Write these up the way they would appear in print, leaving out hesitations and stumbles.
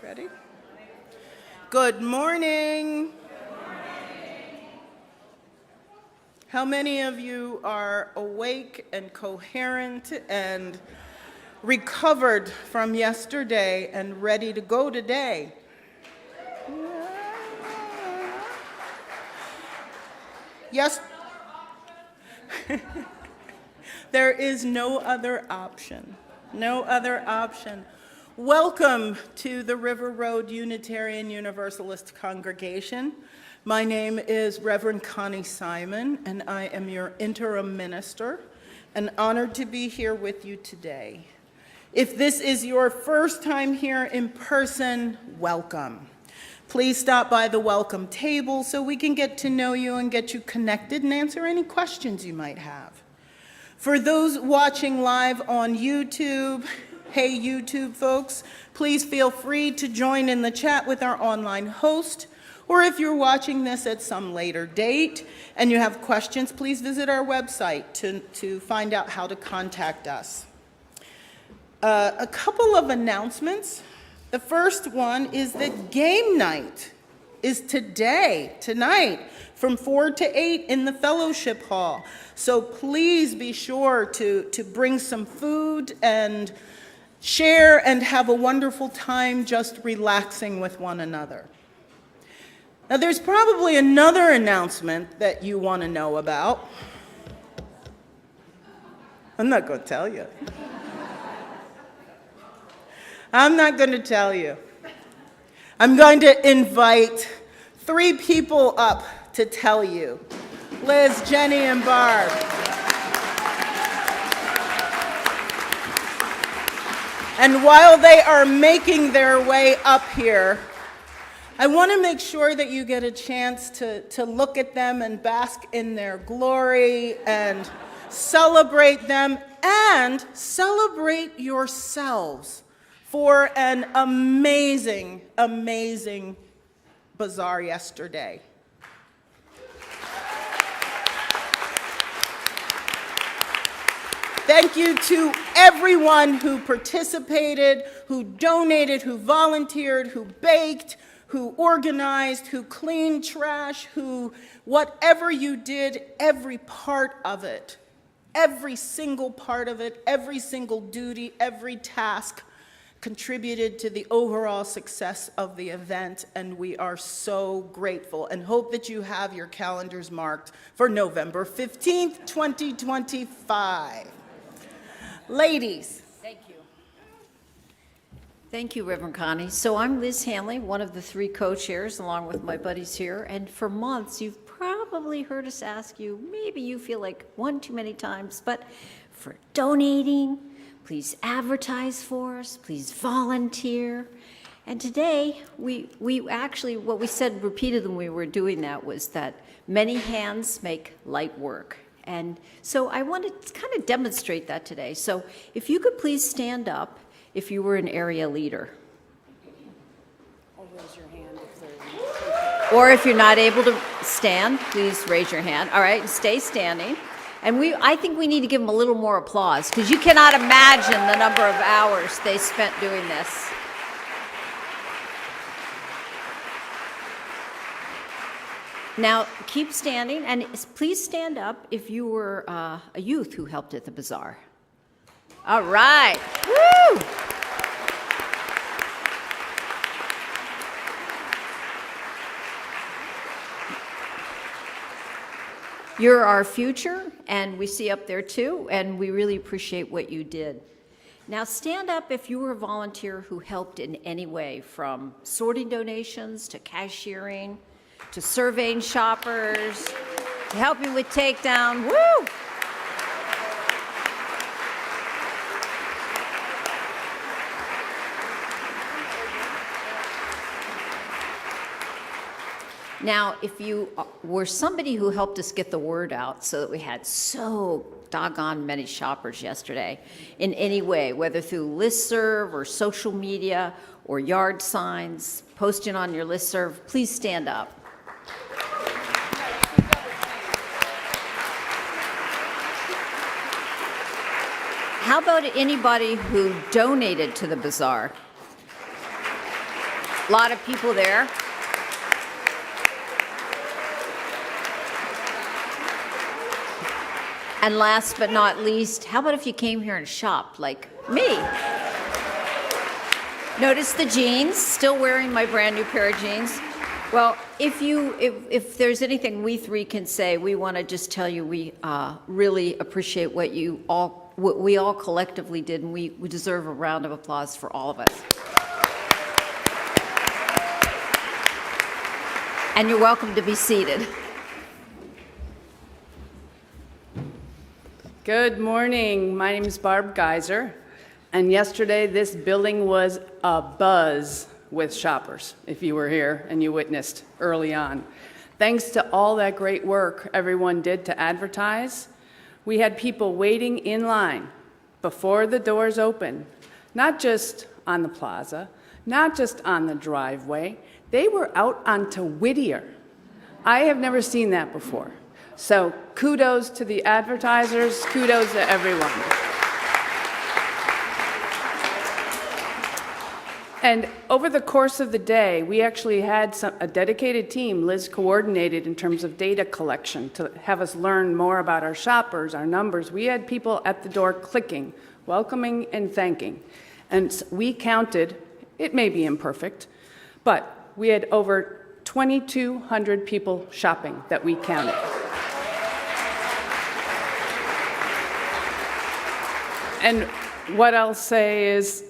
Ready? Good morning. How many of you are awake and coherent and recovered from yesterday and ready to go today? Yes. There is no other option. No other option. Welcome to the River Road Unitarian Universalist Congregation. My name is Reverend Connie Simon, and I am your interim minister, and honored to be here with you today. If this is your first time here in person, welcome. Please stop by the welcome table so we can get to know you and get you connected and answer any questions you might have. For those watching live on YouTube, hey YouTube folks, please feel free to join in the chat with our online host, or if you're watching this at some later date and you have questions, please visit our website to find out how to contact us. A couple of announcements. The first one is that game night is tonight, from 4 to 8 in the fellowship hall. So please be sure to bring some food and share and have a wonderful time just relaxing with one another. Now there's probably another announcement that you want to know about. I'm not going to tell you. I'm not going to tell you. I'm going to invite 3 people up to tell you. Liz, Jenny, and Barb. And while they are making their way up here, I want to make sure that you get a chance to look at them and bask in their glory and celebrate them and celebrate yourselves for an amazing, amazing bazaar yesterday. Thank you to everyone who participated, who donated, who volunteered, who baked, who organized, who cleaned trash, who, whatever you did, every part of it, every single part of it, every single duty, every task contributed to the overall success of the event, and we are so grateful and hope that you have your calendars marked for November 15th, 2025. Ladies. Thank you. Thank you, Reverend Connie. So I'm Liz Hanley, one of the 3 co-chairs, along with my buddies here, and for months you've probably heard us ask you, maybe you feel like one too many times, but for donating, please advertise for us, please volunteer. And today, we actually, what we said repeatedly when we were doing that was that many hands make light work. And so I want to kind of demonstrate that today. So if you could please stand up if you were an area leader. Or raise your hand if they're... Or if you're not able to stand, please raise your hand. All right, stay standing. And I think we need to give them a little more applause because you cannot imagine the number of hours they spent doing this. Now, keep standing, and please stand up if you were a youth who helped at the bazaar. All right. Woo! You're our future, and we see up there too, and we really appreciate what you did. Now stand up if you were a volunteer who helped in any way, from sorting donations to cashiering, to surveying shoppers, to helping with takedown. Woo! Now, if you were somebody who helped us get the word out so that we had so doggone many shoppers yesterday in any way, whether through listserv or social media or yard signs, posting on your listserv, please stand up. How about anybody who donated to the bazaar? A lot of people there. And last but not least, how about if you came here and shopped like me? Notice the jeans, still wearing my brand new pair of jeans. Well, if there's anything we three can say, we want to just tell you we really appreciate what we all collectively did, and we deserve a round of applause for all of us. And you're welcome to be seated. Good morning. My name is Barb Geiser, and yesterday this building was abuzz with shoppers, if you were here and you witnessed early on. Thanks to all that great work everyone did to advertise, we had people waiting in line before the doors opened, not just on the plaza, not just on the driveway, they were out onto Whittier. I have never seen that before. So kudos to the advertisers, kudos to everyone. And over the course of the day, we actually had a dedicated team, Liz coordinated in terms of data collection to have us learn more about our shoppers, our numbers. We had people at the door clicking, welcoming and thanking. And we counted, it may be imperfect, but we had over 2,200 people shopping that we counted. And what I'll say is,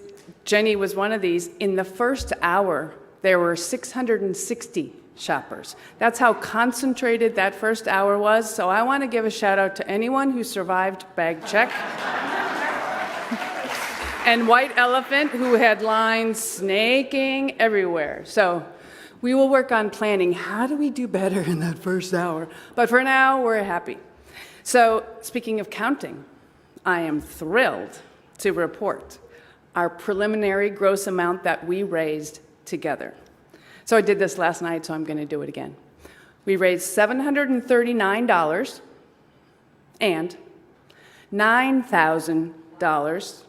Jenny was one of these. In the first hour, there were 660 shoppers. That's how concentrated that first hour was. So I want to give a shout out to anyone who survived bag check. And White Elephant, who had lines snaking everywhere. So we will work on planning. How do we do better in that first hour? But for now, we're happy. So speaking of counting, I am thrilled to report our preliminary gross amount that we raised together. So I did this last night, so I'm going to do it again. We raised $739 and $9,000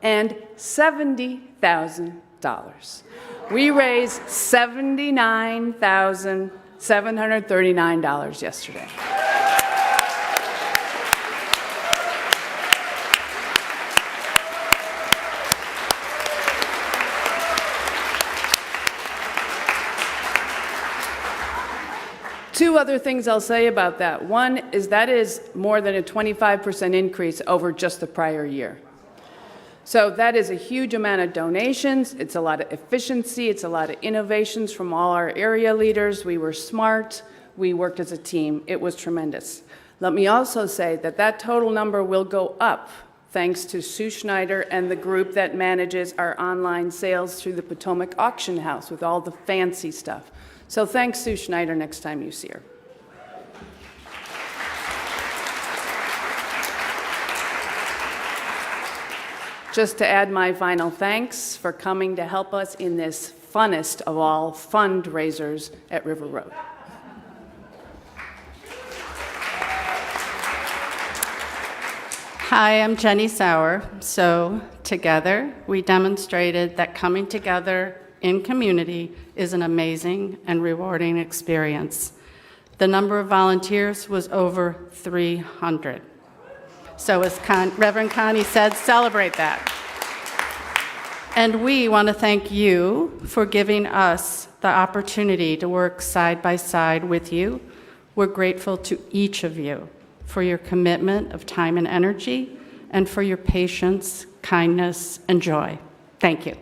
and $70,000. We raised $79,739 yesterday. Two other things I'll say about that. One is that is more than a 25% increase over just the prior year. So that is a huge amount of donations. It's a lot of efficiency. It's a lot of innovations from all our area leaders. We were smart. We worked as a team. It was tremendous. Let me also say that that total number will go up thanks to Sue Schneider and the group that manages our online sales through the Potomac Auction House with all the fancy stuff. So thanks, Sue Schneider, next time you see her. Just to add my final thanks for coming to help us in this funnest of all fundraisers at River Road. Hi, I'm Jenny Sauer. So together, we demonstrated that coming together in community is an amazing and rewarding experience. The number of volunteers was over 300. So as Reverend Connie said, celebrate that. And we want to thank you for giving us the opportunity to work side by side with you. We're grateful to each of you for your commitment of time and energy and for your patience, kindness, and joy. Thank you.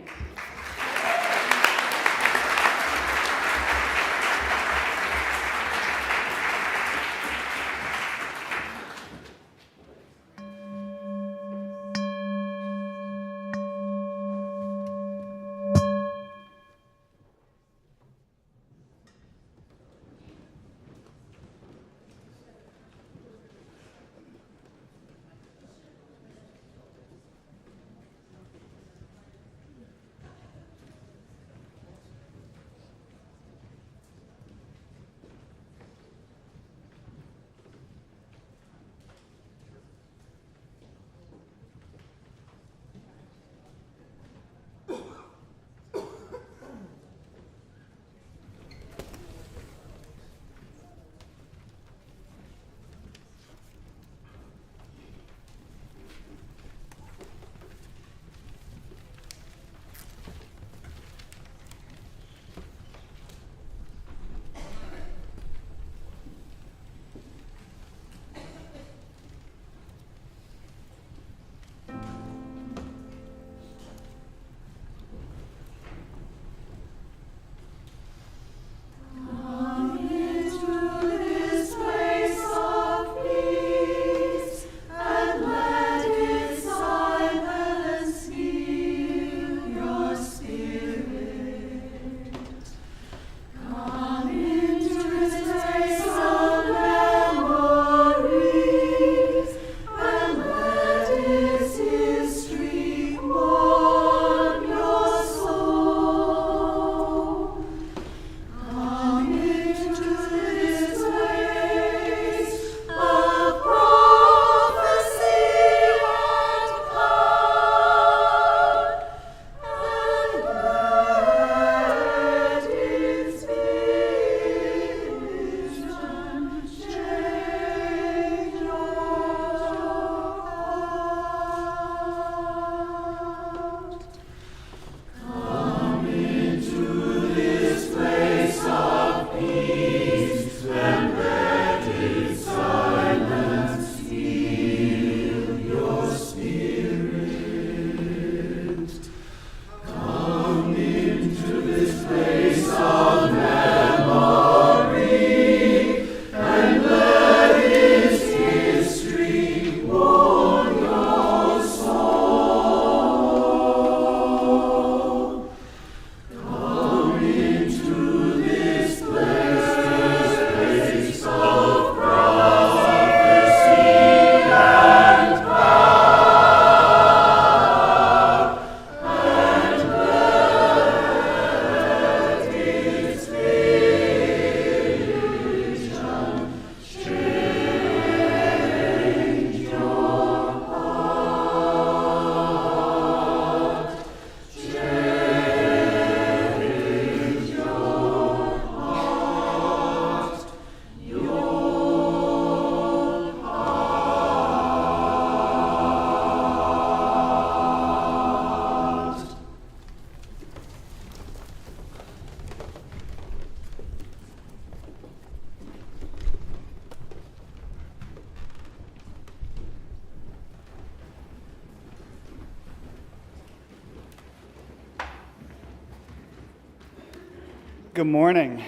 Good morning.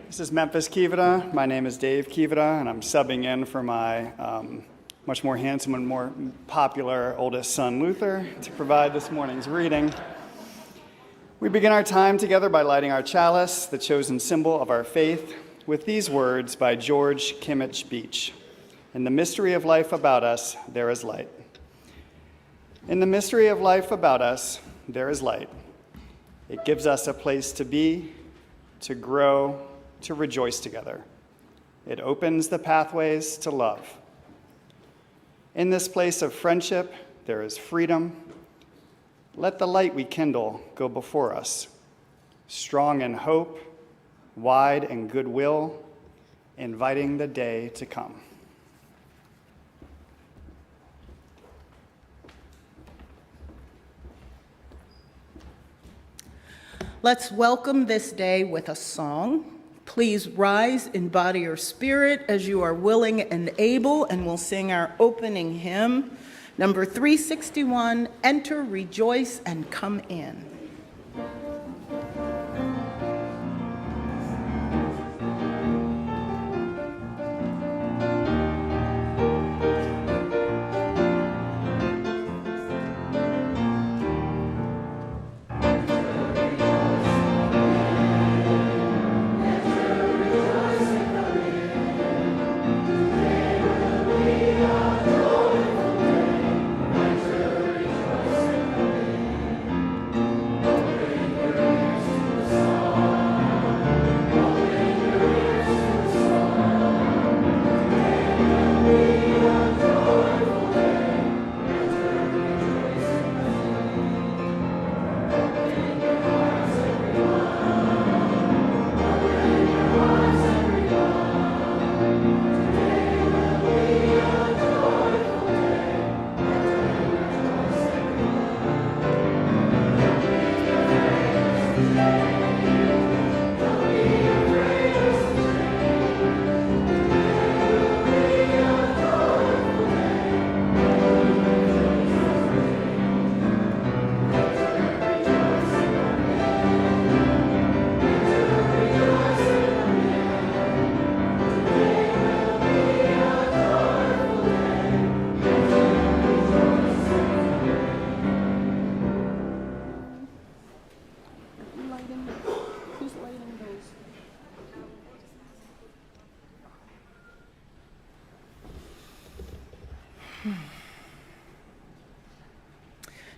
This is Memphis Kivita. My name is Dave Kivita, and I'm subbing in for my much more handsome and more popular oldest son, Luther, to provide this morning's reading. We begin our time together by lighting our chalice, the chosen symbol of our faith, with these words by George Kimmich Beach. In the mystery of life about us, there is light. In the mystery of life about us, there is light. It gives us a place to be, to grow, to rejoice together. It opens the pathways to love. In this place of friendship, there is freedom. Let the light we kindle go before us, strong in hope, wide in goodwill, inviting the day to come. Let's welcome this day with a song. Please rise in body or spirit as you are willing and able, and we'll sing our opening hymn, number 361, Enter, Rejoice, and Come In.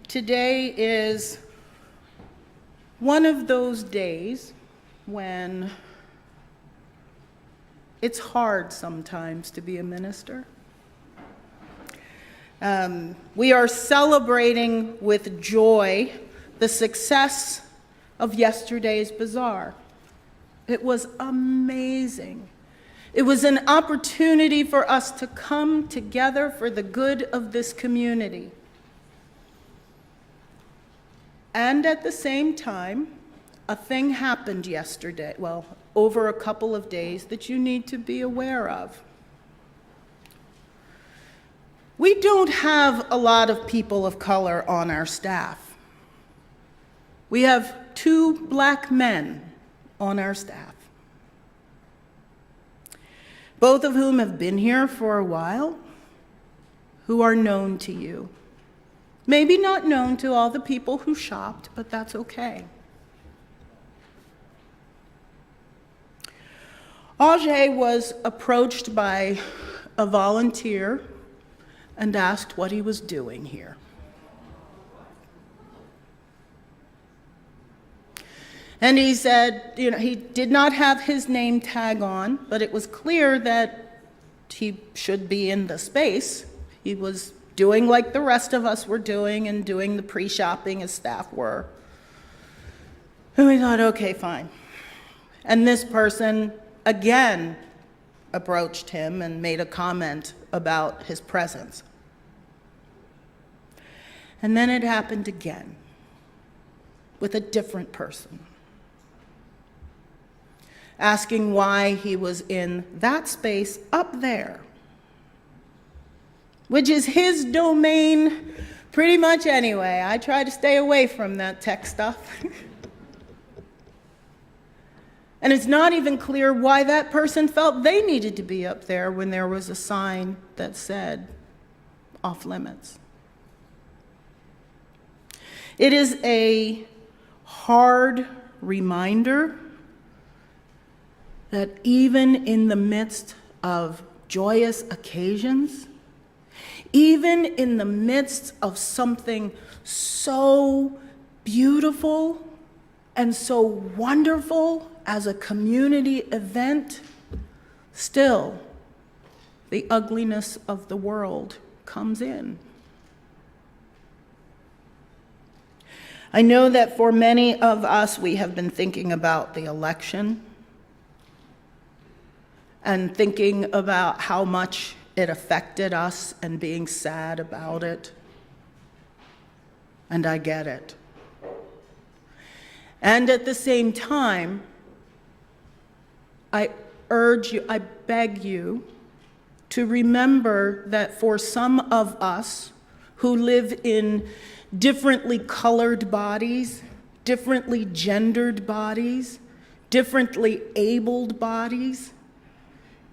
Today is one of those days when it's hard sometimes to be a minister. We are celebrating with joy the success of yesterday's bazaar. It was amazing. It was an opportunity for us to come together for the good of this community. And at the same time, a thing happened yesterday, well, over a couple of days, that you need to be aware of. We don't have a lot of people of color on our staff. We have 2 black men on our staff, both of whom have been here for a while, who are known to you. Maybe not known to all the people who shopped, but that's okay. Ajay was approached by a volunteer and asked what he was doing here. And he said, he did not have his name tag on, but it was clear that he should be in the space. He was doing like the rest of us were doing and doing the pre-shopping as staff were. And we thought, okay, fine. And this person again approached him and made a comment about his presence. And then it happened again with a different person, asking why he was in that space up there, which is his domain pretty much anyway. I try to stay away from that tech stuff. And it's not even clear why that person felt they needed to be up there when there was a sign that said off limits. It is a hard reminder that even in the midst of joyous occasions, even in the midst of something so beautiful and so wonderful as a community event, still the ugliness of the world comes in. I know that for many of us, we have been thinking about the election and thinking about how much it affected us and being sad about it. And I get it. And at the same time, I urge you, I beg you to remember that for some of us who live in differently colored bodies, differently gendered bodies, differently abled bodies,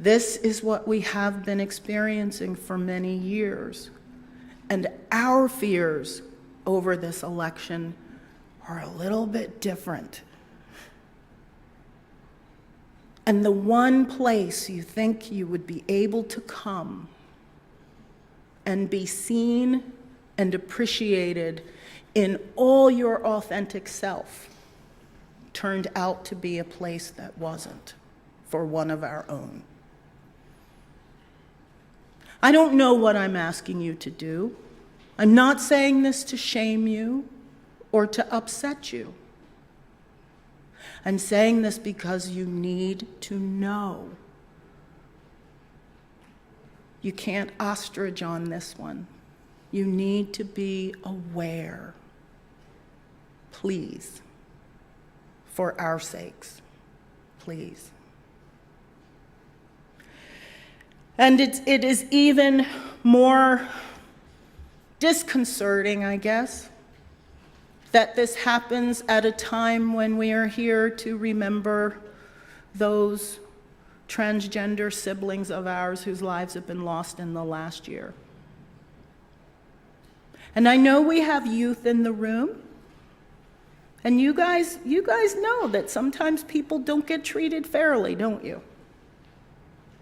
this is what we have been experiencing for many years. And our fears over this election are a little bit different. And the one place you think you would be able to come and be seen and appreciated in all your authentic self turned out to be a place that wasn't for one of our own. I don't know what I'm asking you to do. I'm not saying this to shame you or to upset you. I'm saying this because you need to know. You can't ostrich on this one. You need to be aware. Please. For our sakes. Please. And it is even more disconcerting, I guess, that this happens at a time when we are here to remember those transgender siblings of ours whose lives have been lost in the last year. And I know we have youth in the room, and you guys know that sometimes people don't get treated fairly, don't you?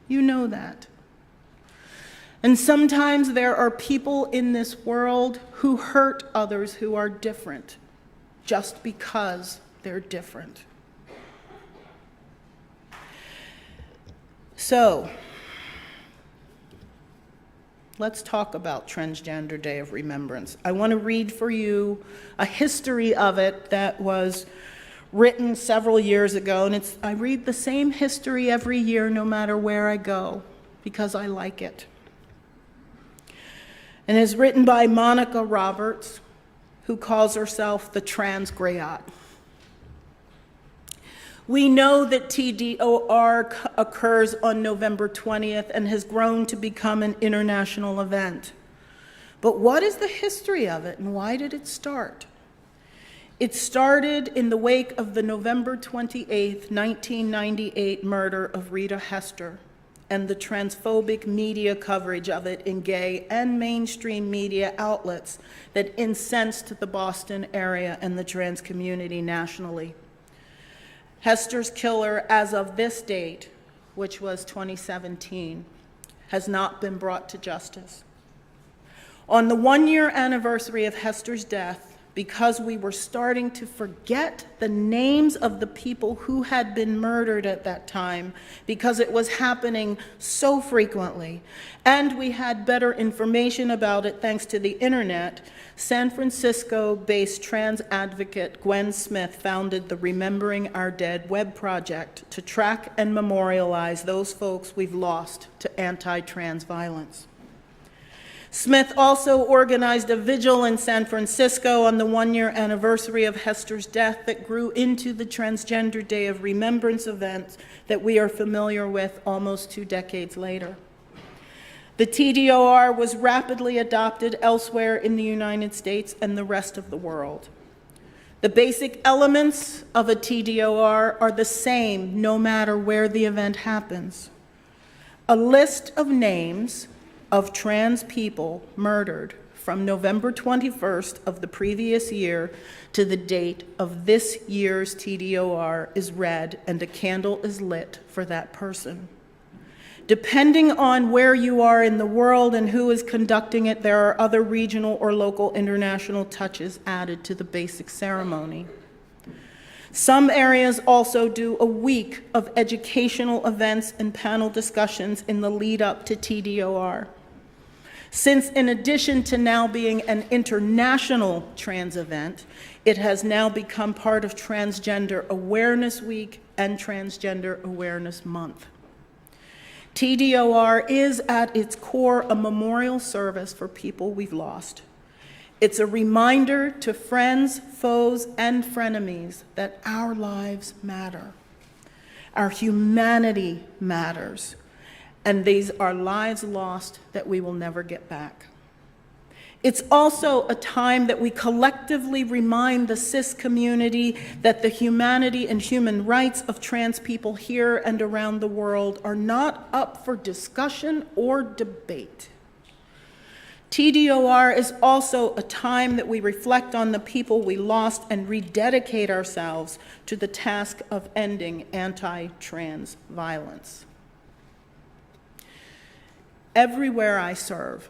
You know that. And sometimes there are people in this world who hurt others who are different, just because they're different. So, let's talk about Transgender Day of Remembrance. I want to read for you a history of it that was written several years ago, and I read the same history every year no matter where I go, because I like it. And is written by Monica Roberts, who calls herself the Trans Greyot. We know that TDOR occurs on November 20th and has grown to become an international event. But what is the history of it, and why did it start? It started in the wake of the November 28th, 1998 murder of Rita Hester and the transphobic media coverage of it in gay and mainstream media outlets that incensed the Boston area and the trans community nationally. Hester's killer, as of this date, which was 2017, has not been brought to justice. On the one-year anniversary of Hester's death, because we were starting to forget the names of the people who had been murdered at that time, because it was happening so frequently, and we had better information about it thanks to the internet, San Francisco-based trans advocate Gwen Smith founded the Remembering Our Dead web project to track and memorialize those folks we've lost to anti-trans violence. Smith also organized a vigil in San Francisco on the one-year anniversary of Hester's death that grew into the Transgender Day of Remembrance event that we are familiar with almost 2 decades later. The TDOR was rapidly adopted elsewhere in the United States and the rest of the world. The basic elements of a TDOR are the same no matter where the event happens. A list of names of trans people murdered from November 21st of the previous year to the date of this year's TDOR is read and a candle is lit for that person. Depending on where you are in the world and who is conducting it, there are other regional or local international touches added to the basic ceremony. Some areas also do a week of educational events and panel discussions in the lead up to TDOR. Since in addition to now being an international trans event, it has now become part of Transgender Awareness Week and Transgender Awareness Month. TDOR is at its core a memorial service for people we've lost. It's a reminder to friends, foes, and frenemies that our lives matter. Our humanity matters. And these are lives lost that we will never get back. It's also a time that we collectively remind the cis community that the humanity and human rights of trans people here and around the world are not up for discussion or debate. TDOR is also a time that we reflect on the people we lost and rededicate ourselves to the task of ending anti-trans violence. Everywhere I serve,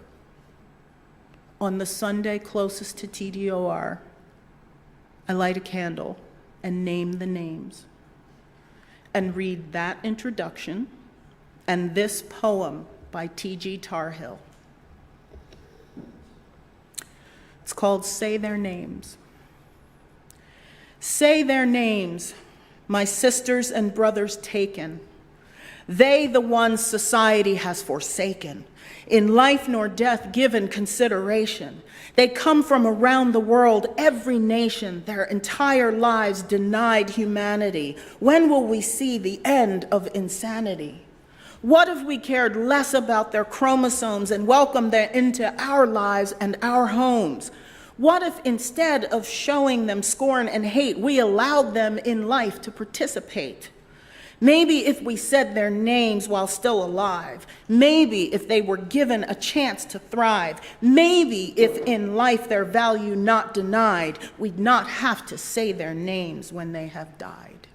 on the Sunday closest to TDOR, I light a candle and name the names and read that introduction and this poem by T.G. Tarhill. It's called Say Their Names. Say their names, my sisters and brothers taken, they the ones society has forsaken, in life nor death given consideration. They come from around the world, every nation, their entire lives denied humanity. When will we see the end of insanity? What if we cared less about their chromosomes and welcomed them into our lives and our homes? What if instead of showing them scorn and hate, we allowed them in life to participate? Maybe if we said their names while still alive, maybe if they were given a chance to thrive, maybe if in life their value not denied, we'd not have to say their names when they have died.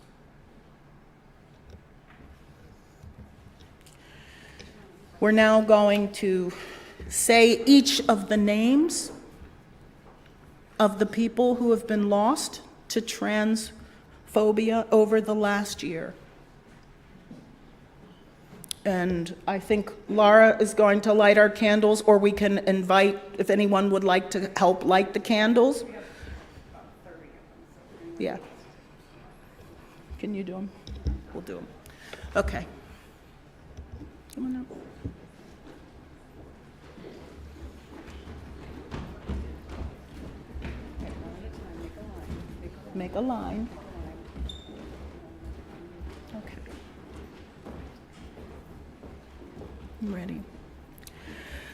We're now going to say each of the names of the people who have been lost to transphobia over the last year. And I think Laura is going to light our candles, or we can invite, if anyone would like to help light the candles. Yeah. Can you do them? We'll do them. Okay. Come on up. Make a line. Okay. I'm ready.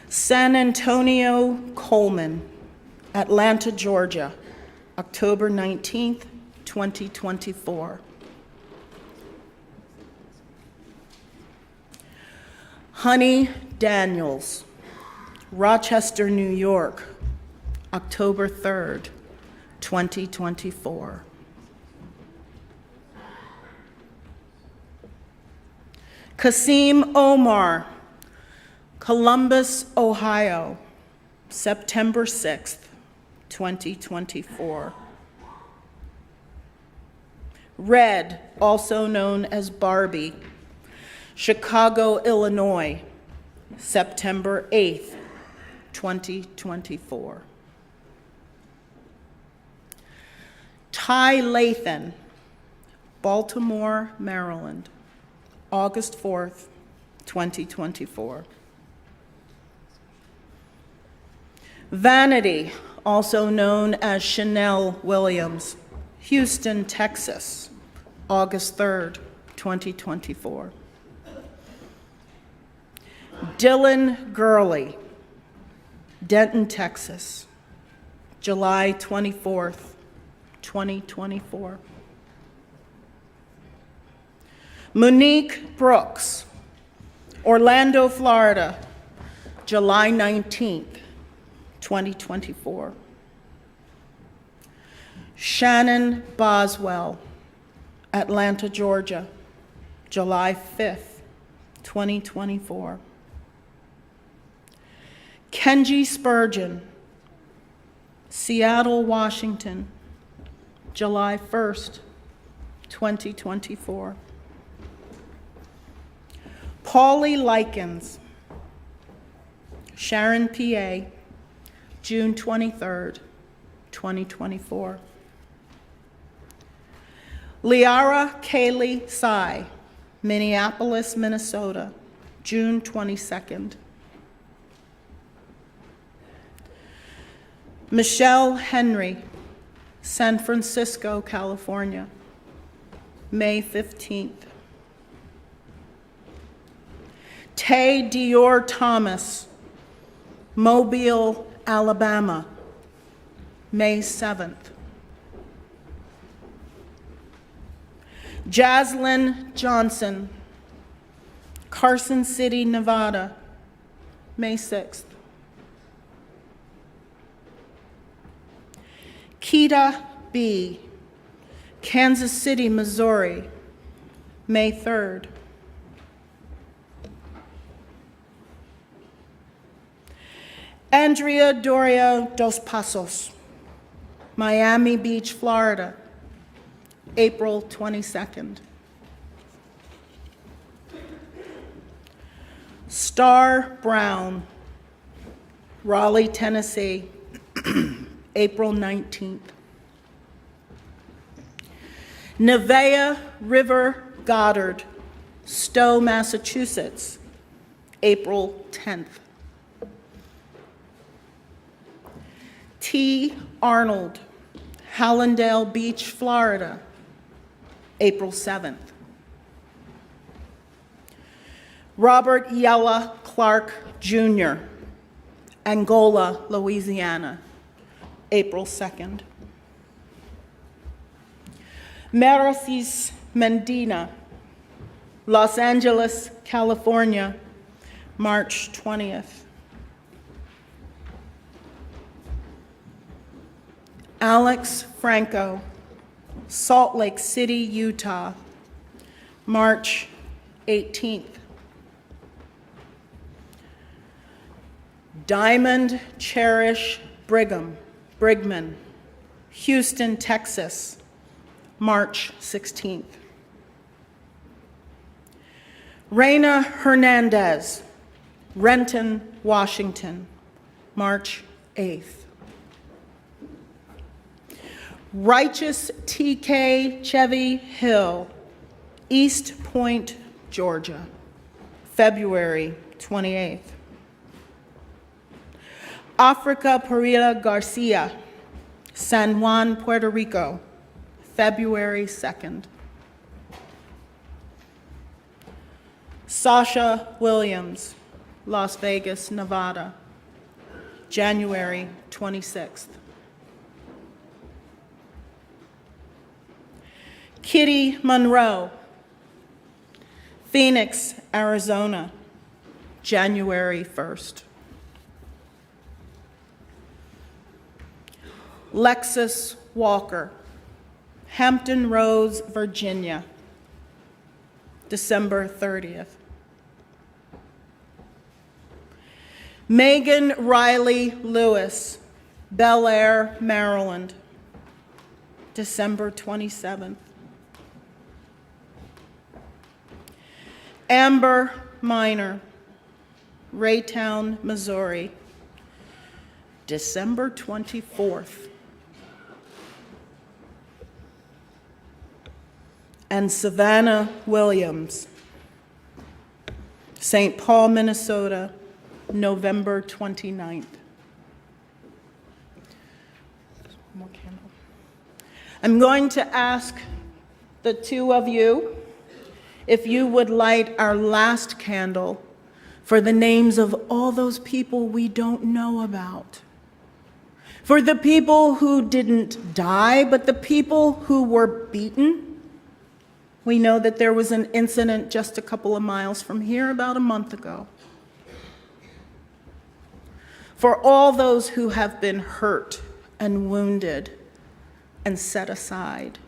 San Antonio Coleman, Atlanta, Georgia, October 19th, 2024. Honey Daniels, Rochester, New York, October 3rd, 2024. Kasim Omar, Columbus, Ohio, September 6th, 2024. Red, also known as Barbie, Chicago, Illinois, September 8th, 2024. Ty Lathan, Baltimore, Maryland, August 4th, 2024. Vanity, also known as Chanel Williams, Houston, Texas, August 3rd, 2024. Dylan Gurley, Denton, Texas, July 24th, 2024. Monique Brooks, Orlando, Florida, July 19th, 2024. Shannon Boswell, Atlanta, Georgia, July 5th, 2024. Kenji Spurgeon, Seattle, Washington, July 1st, 2024. Paulie Likens, Sharon, PA, June 23rd, 2024. Liara Kaylee Tsai, Minneapolis, Minnesota, June 22nd. Michelle Henry, San Francisco, California, May 15th. Tay Dior Thomas, Mobile, Alabama, May 7th. Jaslyn Johnson, Carson City, Nevada, May 6th. Keita B., Kansas City, Missouri, May 3rd. Andrea Doria dos Passos, Miami Beach, Florida, April 22nd. Star Brown, Raleigh, Tennessee, April 19th. Nevaeh River Goddard, Stowe, Massachusetts, April 10th. T. Arnold, Hallandale Beach, Florida, April 7th. Robert Yella Clark, Jr., Angola, Louisiana, April 2nd. Merasis Mendina, Los Angeles, California, March 20th. Alex Franco, Salt Lake City, Utah, March 18th. Diamond Cherish Brigman, Houston, Texas, March 16th. Reina Hernandez, Renton, Washington, March 8th. Righteous T.K. Chevy Hill, East Point, Georgia, February 28th. Africa Perilla Garcia, San Juan, Puerto Rico, February 2nd. Sasha Williams, Las Vegas, Nevada, January 26th. Kitty Monroe, Phoenix, Arizona, January 1st. Lexus Walker, Hampton Roads, Virginia, December 30th. Megan Riley Lewis, Bel Air, Maryland, December 27th. Amber Miner, Raytown, Missouri, December 24th. And Savannah Williams, St. Paul, Minnesota, November 29th. More candle. I'm going to ask the two of you if you would light our last candle for the names of all those people we don't know about. For the people who didn't die, but the people who were beaten. We know that there was an incident just a couple of miles from here about a month ago. For all those who have been hurt and wounded and set aside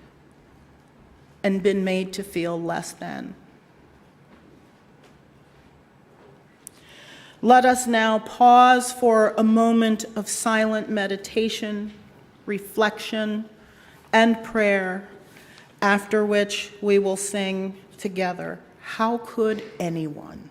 and been made to feel less than. Let us now pause for a moment of silent meditation, reflection, and prayer, after which we will sing together, "How Could Anyone?"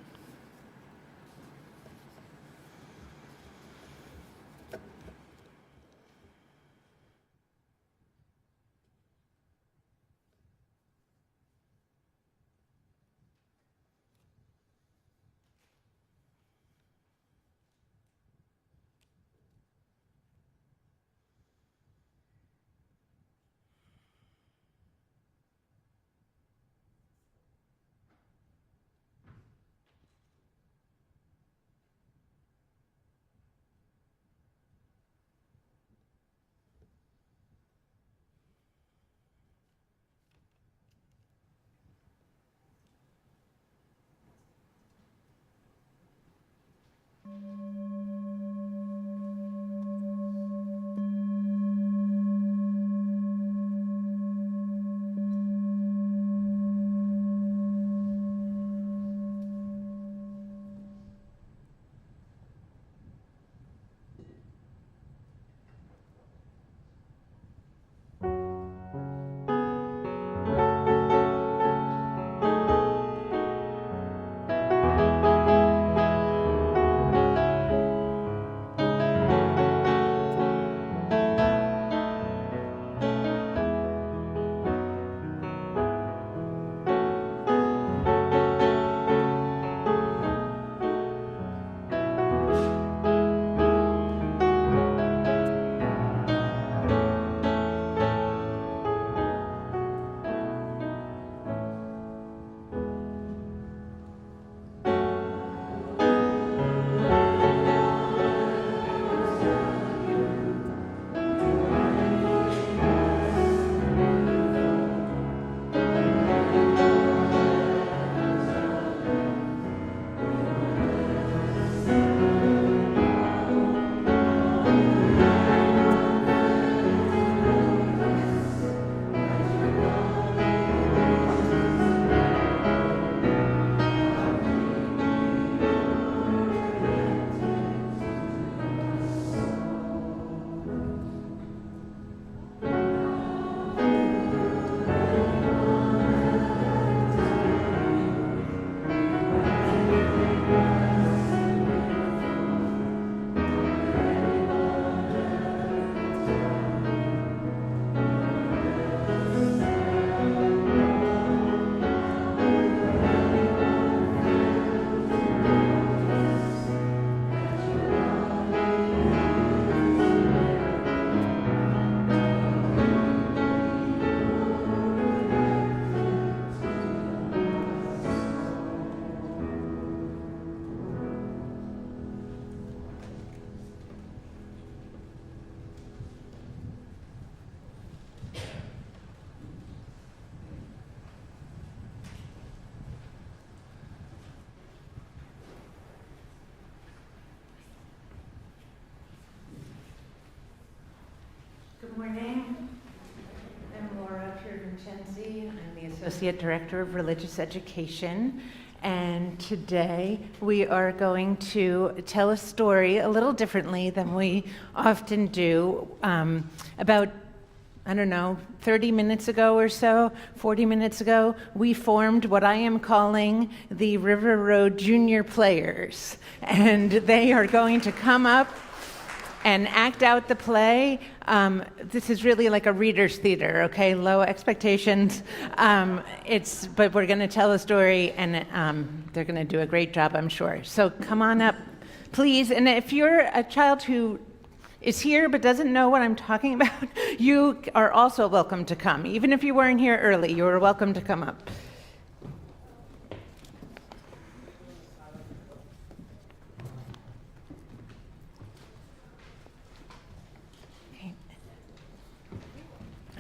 Good morning. I'm Laura Piervincenzi. I'm the Associate Director of Religious Education. And today we are going to tell a story a little differently than we often do. About, 30 minutes ago or so, 40 minutes ago, we formed what I am calling the River Road Junior Players. And they are going to come up and act out the play. This is really like a reader's theater, okay? Low expectations. But we're gonna tell a story, and they're gonna do a great job, I'm sure. So come on up, please. And if you're a child who is here but doesn't know what I'm talking about, you are also welcome to come. Even if you weren't here early, you are welcome to come up.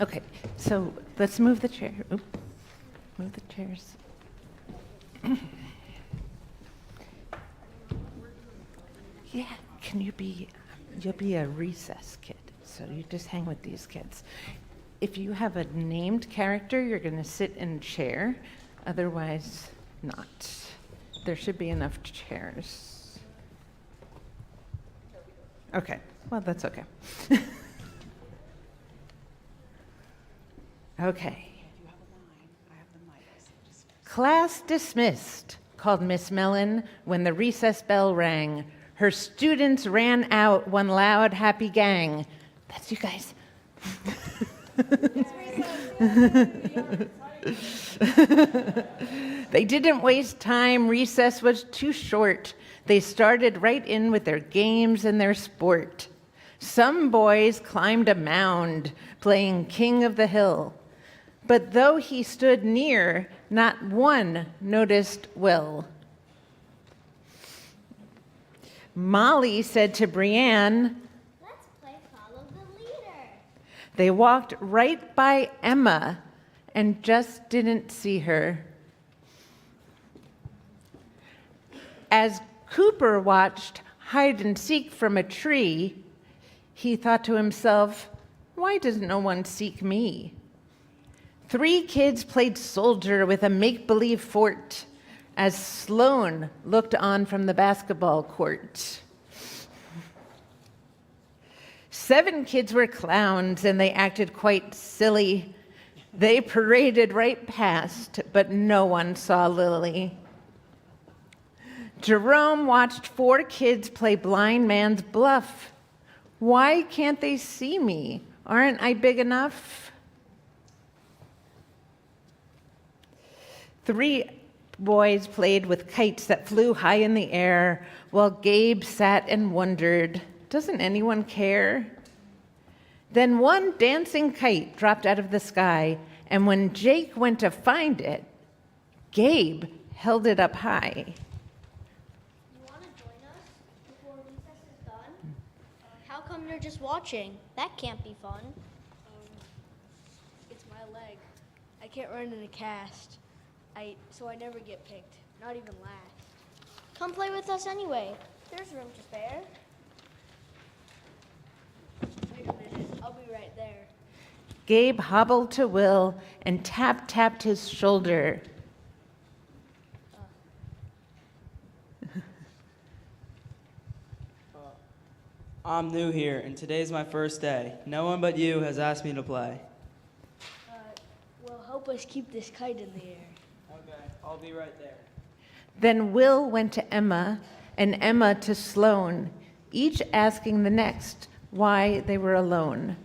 Okay, so let's move the chair. Oop, move the chairs. Yeah, you'll be a recess kid, so you just hang with these kids. If you have a named character, you're going to sit in a chair, otherwise not. There should be enough chairs. Okay, well, that's okay. Okay. Class dismissed, called Miss Mellon when the recess bell rang. Her students ran out, one loud, happy gang. That's you guys. They didn't waste time. Recess was too short. They started right in with their games and their sport. Some boys climbed a mound, playing King of the Hill. But though he stood near, not one noticed Will. Molly said to Brianne, "Let's play follow the leader." They walked right by Emma and just didn't see her. As Cooper watched hide and seek from a tree, he thought to himself, why does no one seek me? 3 kids played soldier with a make-believe fort as Sloane looked on from the basketball court. 7 kids were clowns and they acted quite silly. They paraded right past, but no one saw Lily. Jerome watched 4 kids play blind man's bluff. Why can't they see me? Aren't I big enough? 3 boys played with kites that flew high in the air, while Gabe sat and wondered, doesn't anyone care? Then one dancing kite dropped out of the sky, and when Jake went to find it, Gabe held it up high. You want to join us before recess is done? How come you're just watching? That can't be fun. It's my leg. I can't run in a cast. So I never get picked, not even last. Come play with us anyway. There's room to spare. Wait a minute, I'll be right there. Gabe hobbled to Will and tapped his shoulder. I'm new here, and today's my first day. No one but you has asked me to play. Well, help us keep this kite in the air. Okay, I'll be right there. Then Will went to Emma, and Emma to Sloane, each asking the next why they were alone.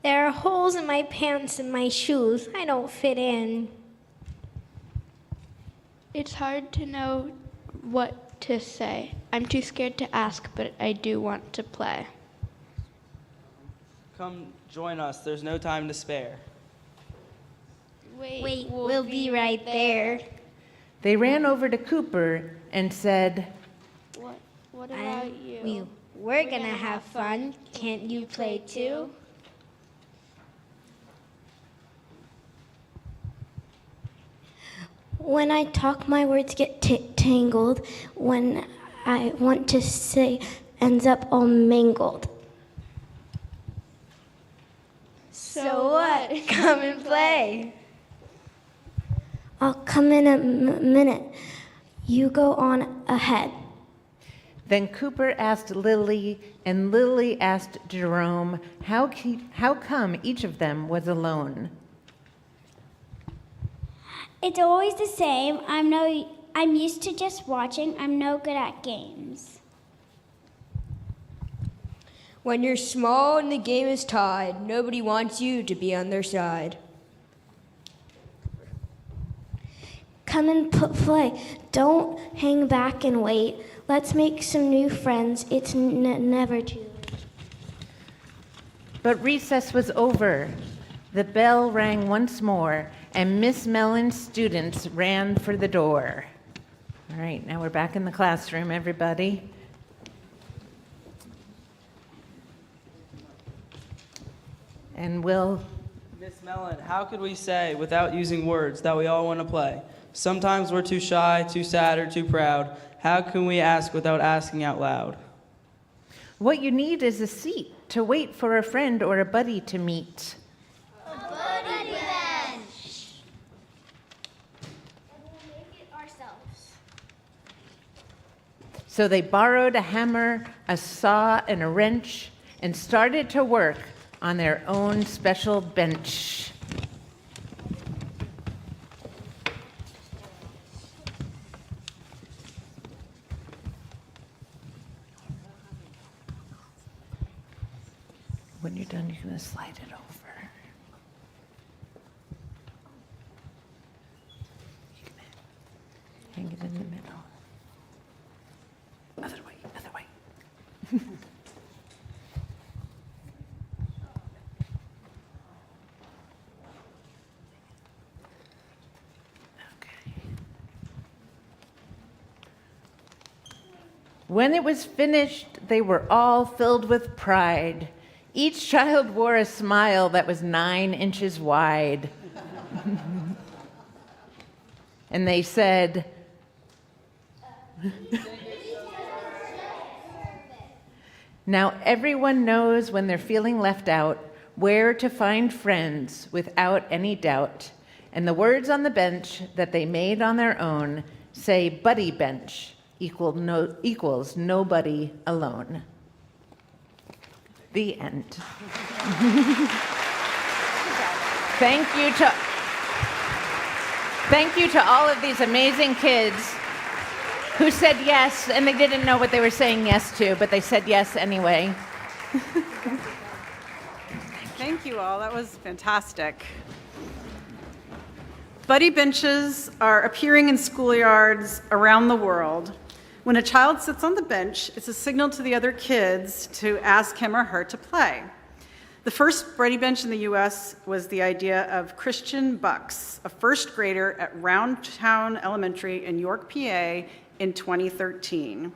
There are holes in my pants and my shoes. I don't fit in. It's hard to know what to say. I'm too scared to ask, but I do want to play. Come join us. There's no time to spare. Wait, we'll be right there. They ran over to Cooper and said, What about you? We're gonna have fun. Can't you play too? When I talk, my words get tangled. When I want to say, ends up all mangled. So what? Come and play. I'll come in a minute. You go on ahead. Then Cooper asked Lily, and Lily asked Jerome, how come each of them was alone? It's always the same. I'm used to just watching. I'm no good at games. When you're small and the game is tied, nobody wants you to be on their side. Come and play. Don't hang back and wait. Let's make some new friends. It's never too late. But recess was over. The bell rang once more, and Miss Mellon's students ran for the door. All right, now we're back in the classroom, everybody. And Will, Miss Mellon, how could we say, without using words, that we all want to play? Sometimes we're too shy, too sad, or too proud. How can we ask without asking out loud? What you need is a seat to wait for a friend or a buddy to meet. A buddy bench. And we'll make it ourselves. So they borrowed a hammer, a saw, and a wrench and started to work on their own special bench. When you're done, you're going to slide it over. You're going to hang it in the middle. Other way, other way. Okay. When it was finished, they were all filled with pride. Each child wore a smile that was 9 inches wide. And they said, now everyone knows when they're feeling left out where to find friends without any doubt. And the words on the bench that they made on their own say buddy bench equals nobody alone. The end. Thank you to all of these amazing kids who said yes, and they didn't know what they were saying yes to, but they said yes anyway. Thank you all. That was fantastic. Buddy benches are appearing in schoolyards around the world. When a child sits on the bench, it's a signal to the other kids to ask him or her to play. The first Buddy bench in the U.S. was the idea of Christian Bucks, a first grader at Roundtown Elementary in York, PA, in 2013.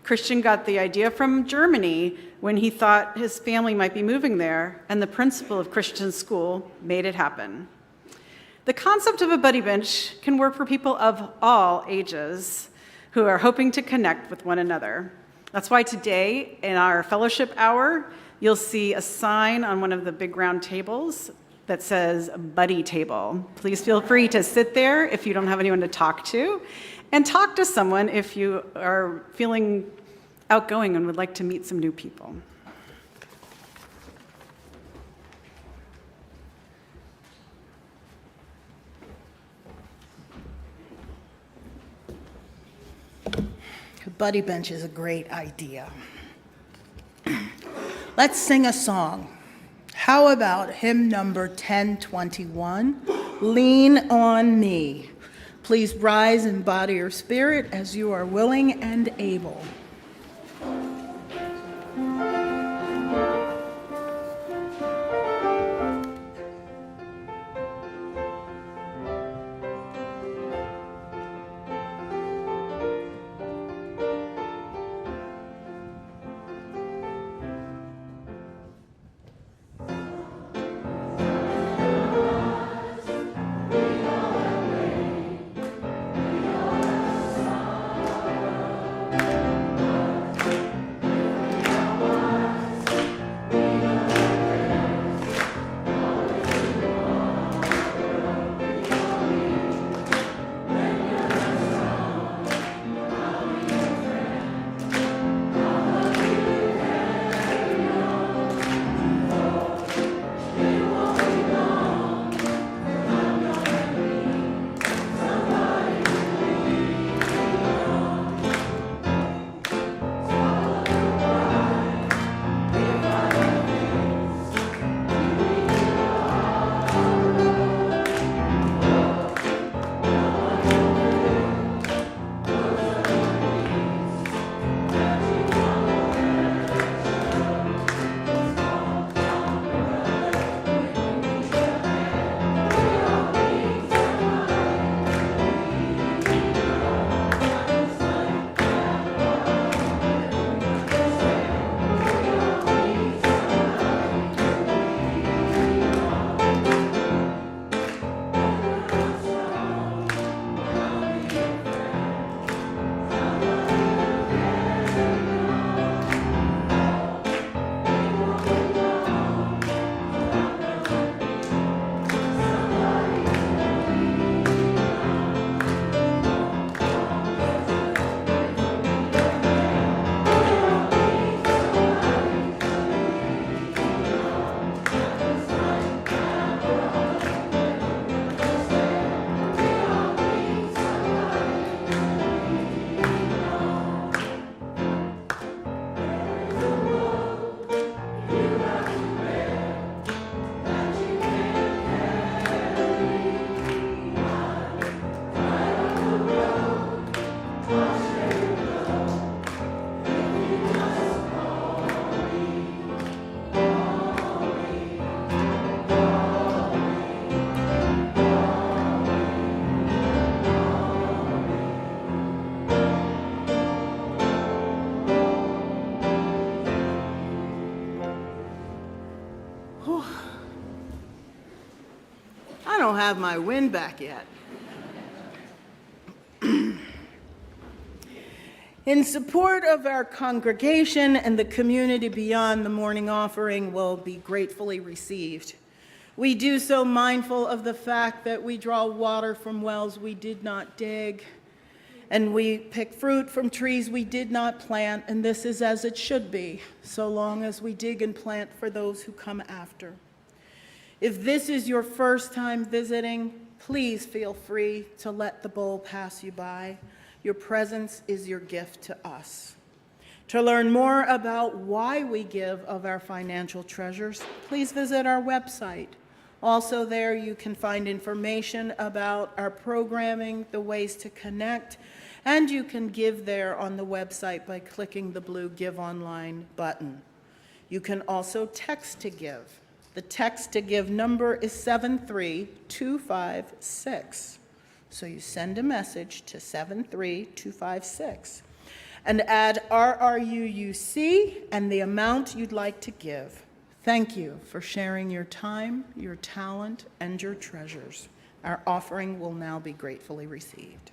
Christian got the idea from Germany when he thought his family might be moving there, and the principal of Christian's school made it happen. The concept of a buddy bench can work for people of all ages who are hoping to connect with one another. That's why today, in our fellowship hour, you'll see a sign on one of the big round tables that says Buddy Table. Please feel free to sit there if you don't have anyone to talk to, and talk to someone if you are feeling outgoing and would like to meet some new people. Buddy bench is a great idea. Let's sing a song. How about hymn number 1021, Lean on Me. Please rise in body or spirit as you are willing and able. have my wind back yet. In support of our congregation and the community beyond, the morning offering will be gratefully received. We do so mindful of the fact that we draw water from wells we did not dig, and we pick fruit from trees we did not plant, and this is as it should be, so long as we dig and plant for those who come after. If this is your first time visiting, please feel free to let the bowl pass you by. Your presence is your gift to us. To learn more about why we give of our financial treasures, please visit our website. Also there you can find information about our programming, the ways to connect, and you can give there on the website by clicking the blue Give Online button. You can also text to give. The text to give number is 73256. So you send a message to 73256 and add RRUUC and the amount you'd like to give. Thank you for sharing your time, your talent, and your treasures. Our offering will now be gratefully received.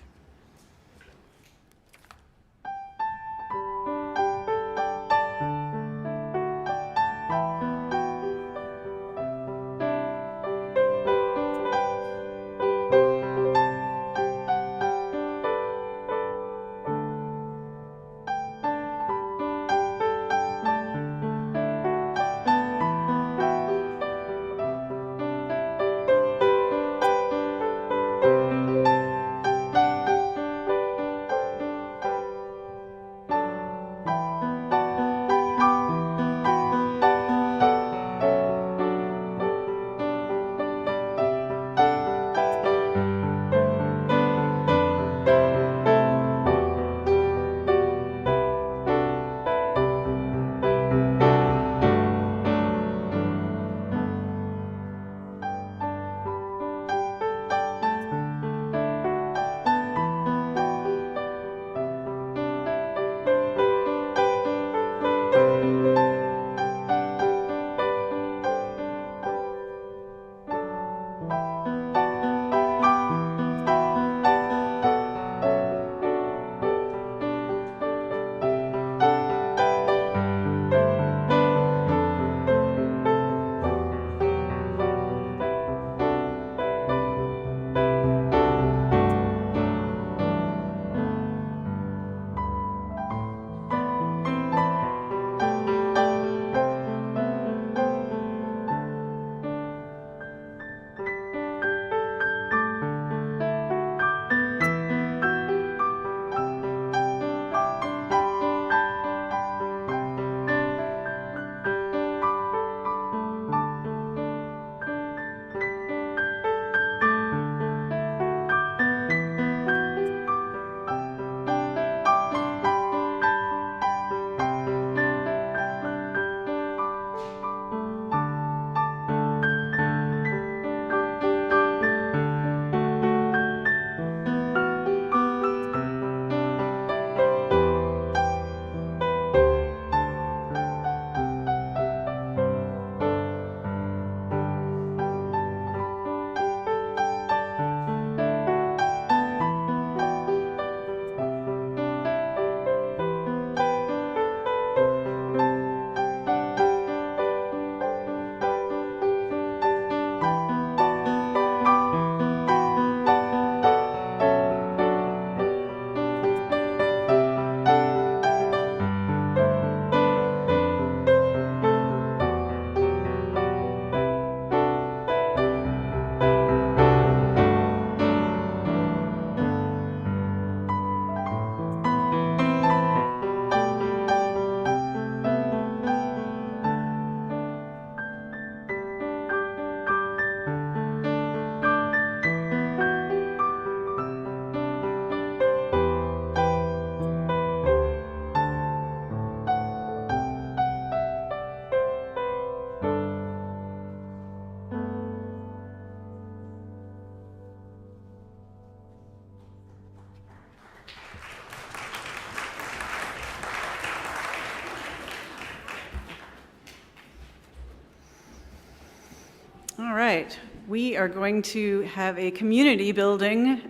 All right. we are going to have a community building,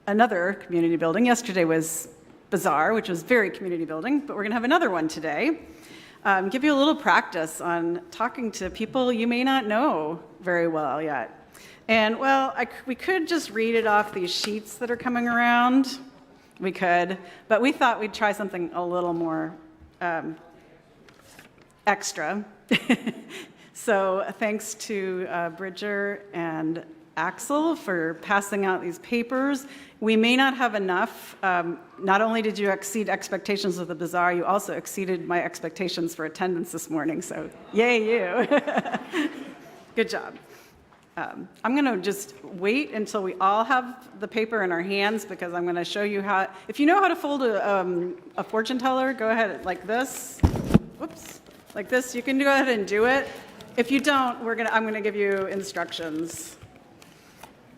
another community building. Yesterday was Bazaar, which was very community building, but we're going to have another one today. Give you a little practice on talking to people you may not know very well yet. And, well, we could just read it off these sheets that are coming around. We could, but we thought we'd try something a little more extra. So thanks to Bridger and Axel for passing out these papers. We may not have enough. Not only did you exceed expectations of the Bazaar, you also exceeded my expectations for attendance this morning, so yay you. Good job. I'm going to just wait until we all have the paper in our hands because I'm going to show you how. If you know how to fold a fortune teller, go ahead like this. Whoops, like this. You can go ahead and do it. If you don't, I'm going to give you instructions.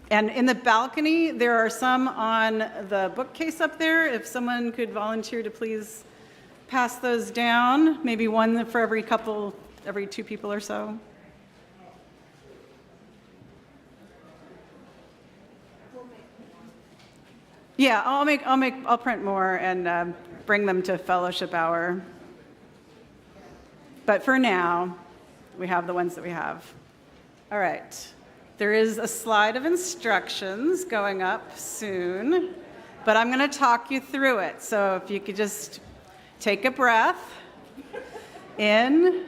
And in the balcony, there are some on the bookcase up there. If someone could volunteer to please pass those down, maybe one for every 2 people or so. Yeah, I'll print more and bring them to fellowship hour. But for now, we have the ones that we have. All right. There is a slide of instructions going up soon, but I'm going to talk you through it. So if you could just take a breath in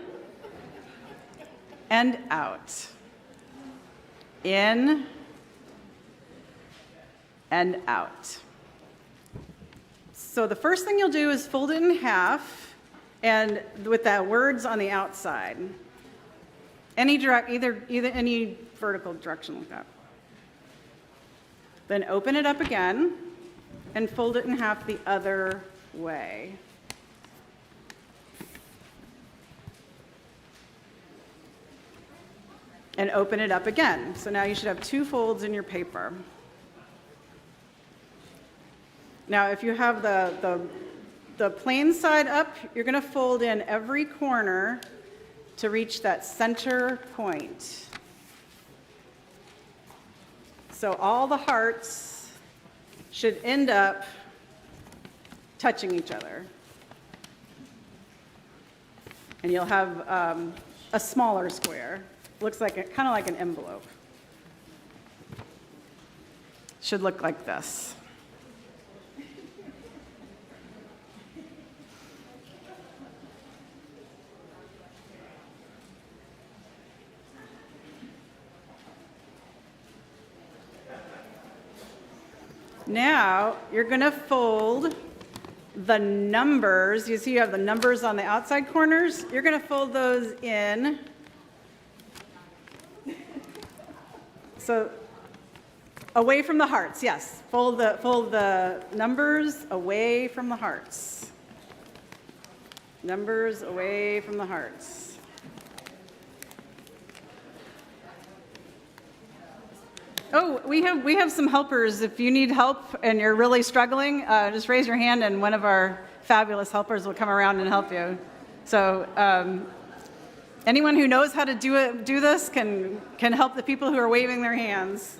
and out. In and out. So the first thing you'll do is fold it in half, and with the words on the outside. Any vertical direction like that. Then open it up again and fold it in half the other way. And open it up again. So now you should have 2 folds in your paper. Now, if you have the plain side up, you're going to fold in every corner to reach that center point. So all the hearts should end up touching each other. And you'll have a smaller square. Looks like kind of like an envelope. Should look like this. Now, you're going to fold the numbers. You see you have the numbers on the outside corners. You're going to fold those in. So, away from the hearts, yes. Fold the numbers away from the hearts. Numbers away from the hearts. Oh, we have some helpers. If you need help and you're really struggling, just raise your hand and one of our fabulous helpers will come around and help you. So anyone who knows how to do this can help the people who are waving their hands.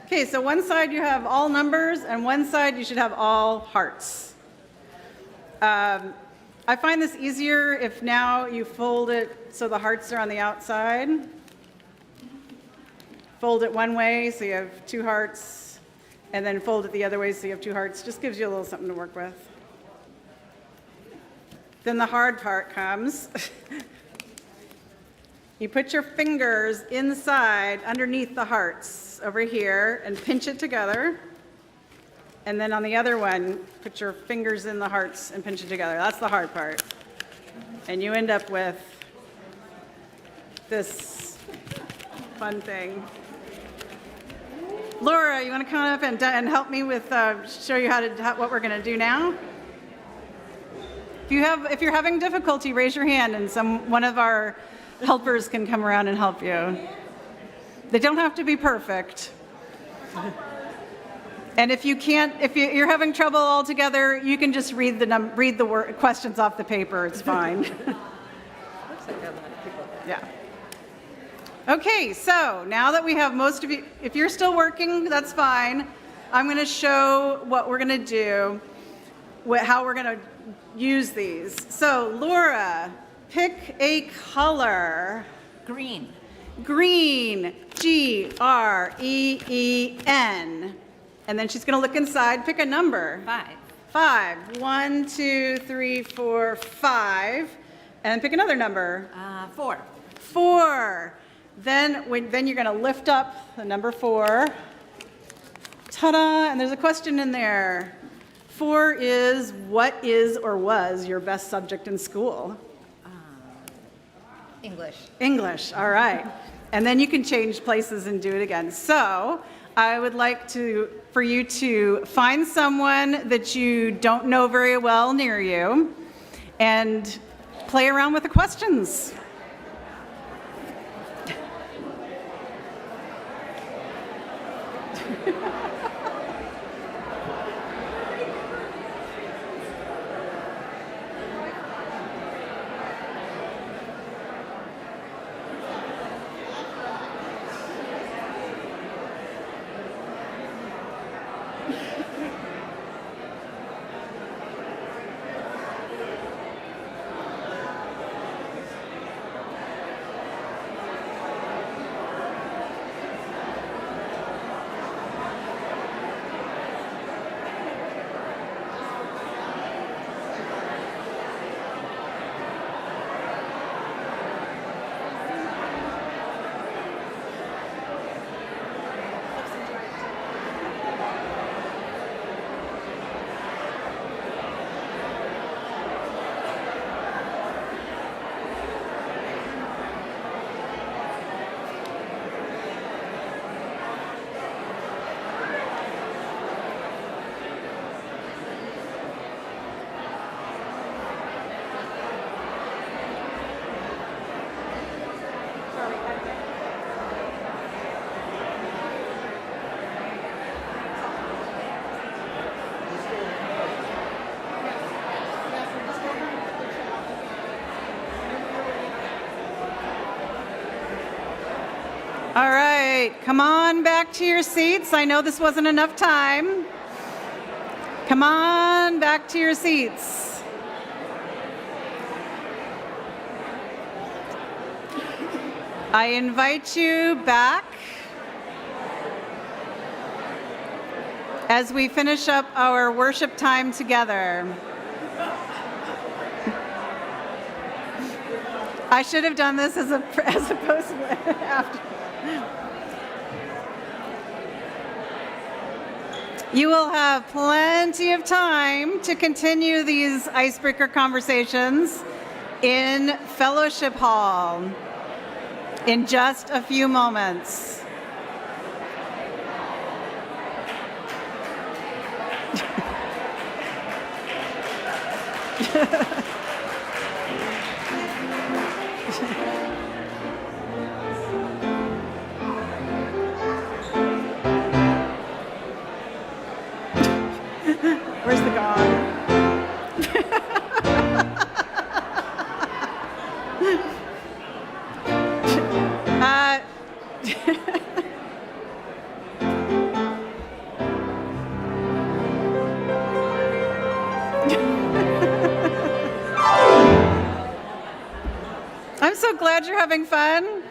Okay, so one side you have all numbers and one side you should have all hearts. I find this easier if now you fold it so the hearts are on the outside. Fold it one way so you have 2 hearts, and then fold it the other way so you have 2 hearts. Just gives you a little something to work with. Then the hard part comes. You put your fingers inside, underneath the hearts over here, and pinch it together. And then on the other one, put your fingers in the hearts and pinch it together. That's the hard part. And you end up with this fun thing. Laura, you want to come up and help me with show you what we're going to do now? If you're having difficulty, raise your hand, and one of our helpers can come around and help you. They don't have to be perfect. And if you're having trouble altogether, you can just read the questions off the paper. It's fine. Yeah. Okay, so now that we have most of you, if you're still working, that's fine. I'm going to show what we're going to do, how we're going to use these. So, Laura, pick a color. Green. Green, Green. And then she's going to look inside, pick a number. 5. 5. 1, 2, 3, 4, 5. And pick another number. 4. 4. Then you're going to lift up the number 4. Ta-da! And there's a question in there. 4 is, what is or was your best subject in school? English. English, all right. And then you can change places and do it again. So I would like for you to find someone that you don't know very well near you and play around with the questions. All right, come on back to your seats. I know this wasn't enough time. Come on back to your seats. I invite you back as we finish up our worship time together. I should have done this as opposed to after. You will have plenty of time to continue these icebreaker conversations in Fellowship Hall in just a few moments. Where's the gong? I'm so glad you're having fun.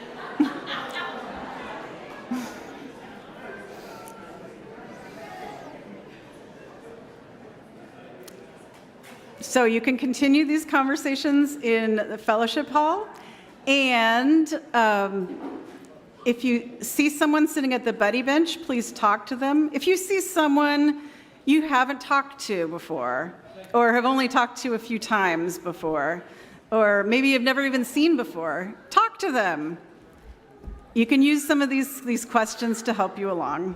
So you can continue these conversations in the fellowship hall. And if you see someone sitting at the buddy bench, please talk to them. If you see someone you haven't talked to before, or have only talked to a few times before, or maybe you've never even seen before, talk to them. You can use some of these questions to help you along.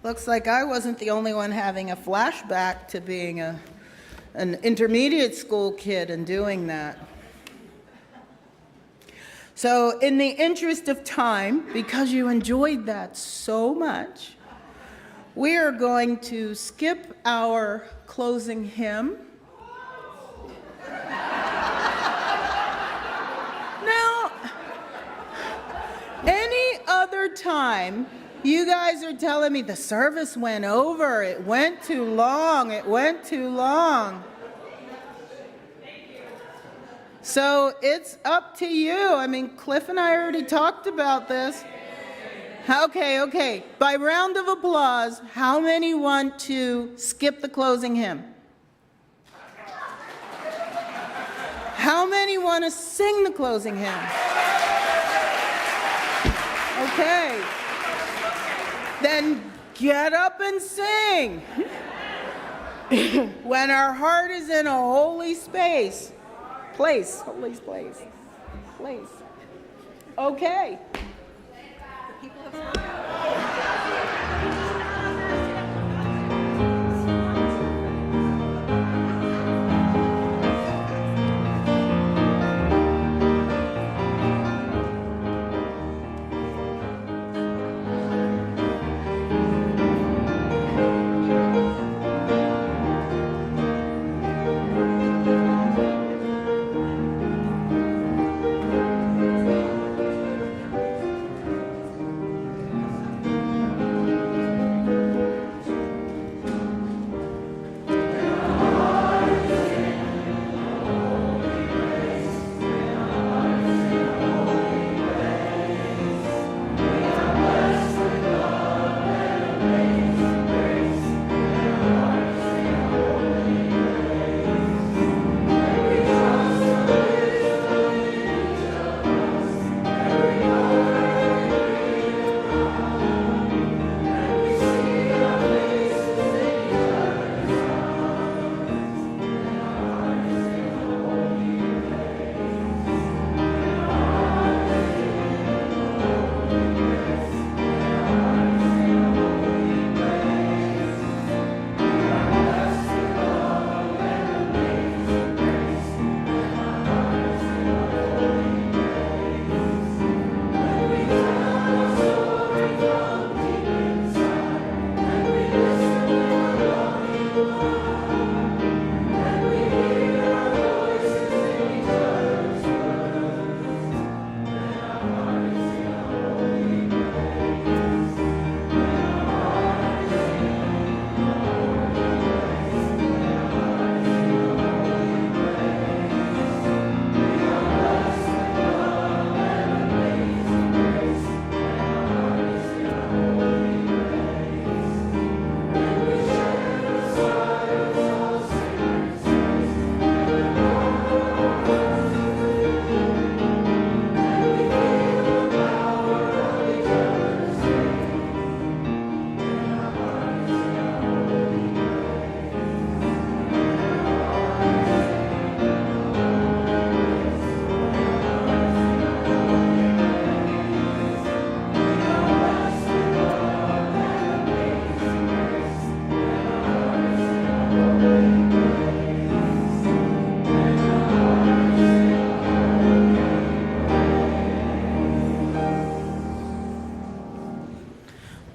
Looks like I wasn't the only one having a flashback to being an intermediate school kid and doing that. So in the interest of time, because you enjoyed that so much, We are going to skip our closing hymn. Now, any other time, you guys are telling me the service went over, it went too long, it went too long. So it's up to you. I mean, Cliff and I already talked about this. Okay. By round of applause, how many want to skip the closing hymn? How many want to sing the closing hymn? Okay. Then get up and sing. When our heart is in a holy place. Okay.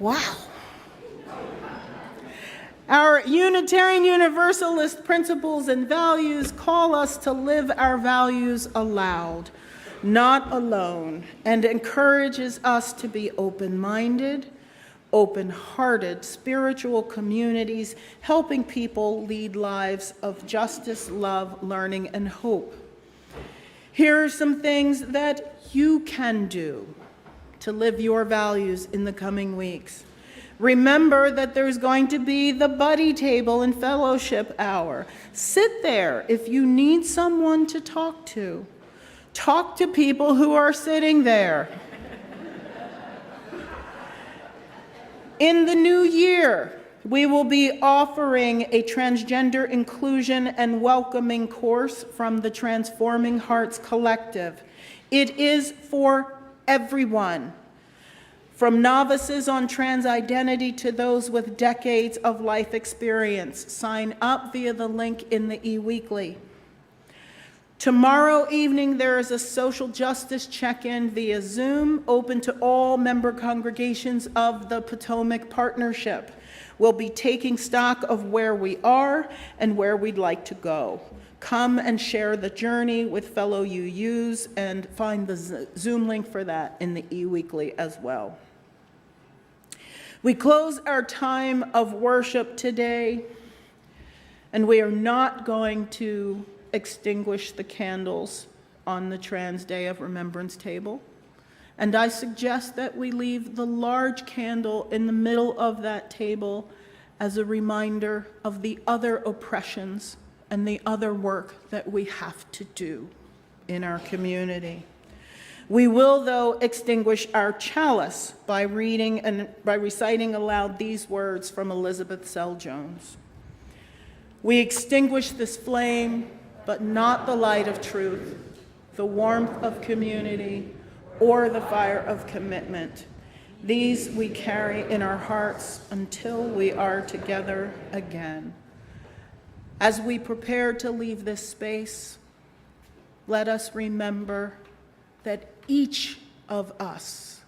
Wow. Our Unitarian Universalist principles and values call us to live our values aloud, not alone, and encourages us to be open-minded, open-hearted spiritual communities, helping people lead lives of justice, love, learning, and hope. Here are some things that you can do to live your values in the coming weeks. Remember that there's going to be the buddy table and fellowship hour. Sit there if you need someone to talk to. Talk to people who are sitting there. In the new year, we will be offering a transgender inclusion and welcoming course from the Transforming Hearts Collective. It is for everyone, from novices on trans identity to those with decades of life experience. Sign up via the link in the e-weekly. Tomorrow evening, there is a social justice check-in via Zoom, open to all member congregations of the Potomac Partnership. We'll be taking stock of where we are and where we'd like to go. Come and share the journey with fellow UUs and find the Zoom link for that in the e-weekly as well. We close our time of worship today, and we are not going to extinguish the candles on the Trans Day of Remembrance table. And I suggest that we leave the large candle in the middle of that table as a reminder of the other oppressions and the other work that we have to do in our community. We will, though, extinguish our chalice by reading and by reciting aloud these words from Elizabeth Sell Jones. We extinguish this flame, but not the light of truth, the warmth of community, or the fire of commitment. These we carry in our hearts until we are together again. As we prepare to leave this space, let us remember that each of us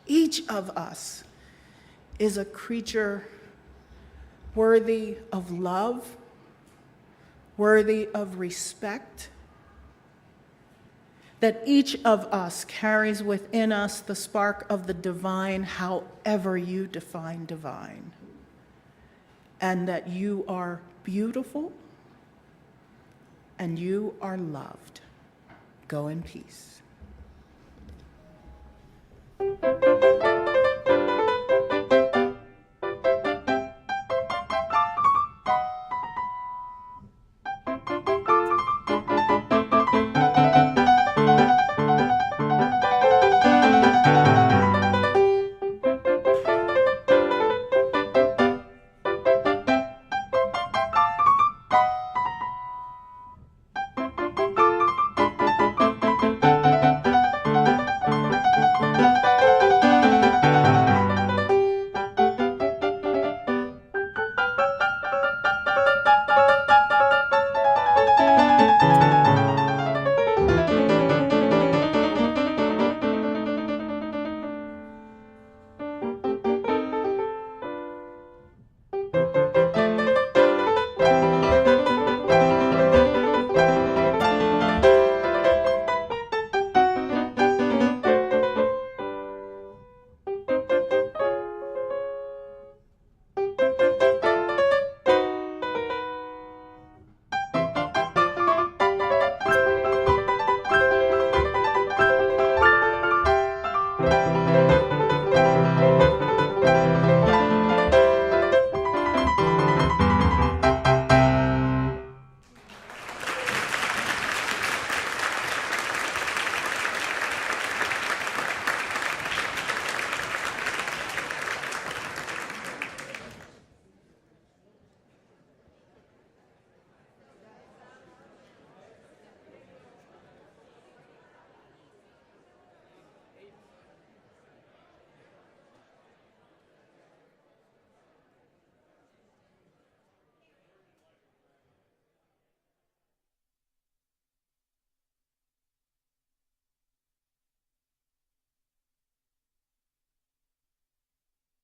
is a creature worthy of love, worthy of respect, that each of us carries within us the spark of the divine, however you define divine, and that you are beautiful and you are loved. Go in peace.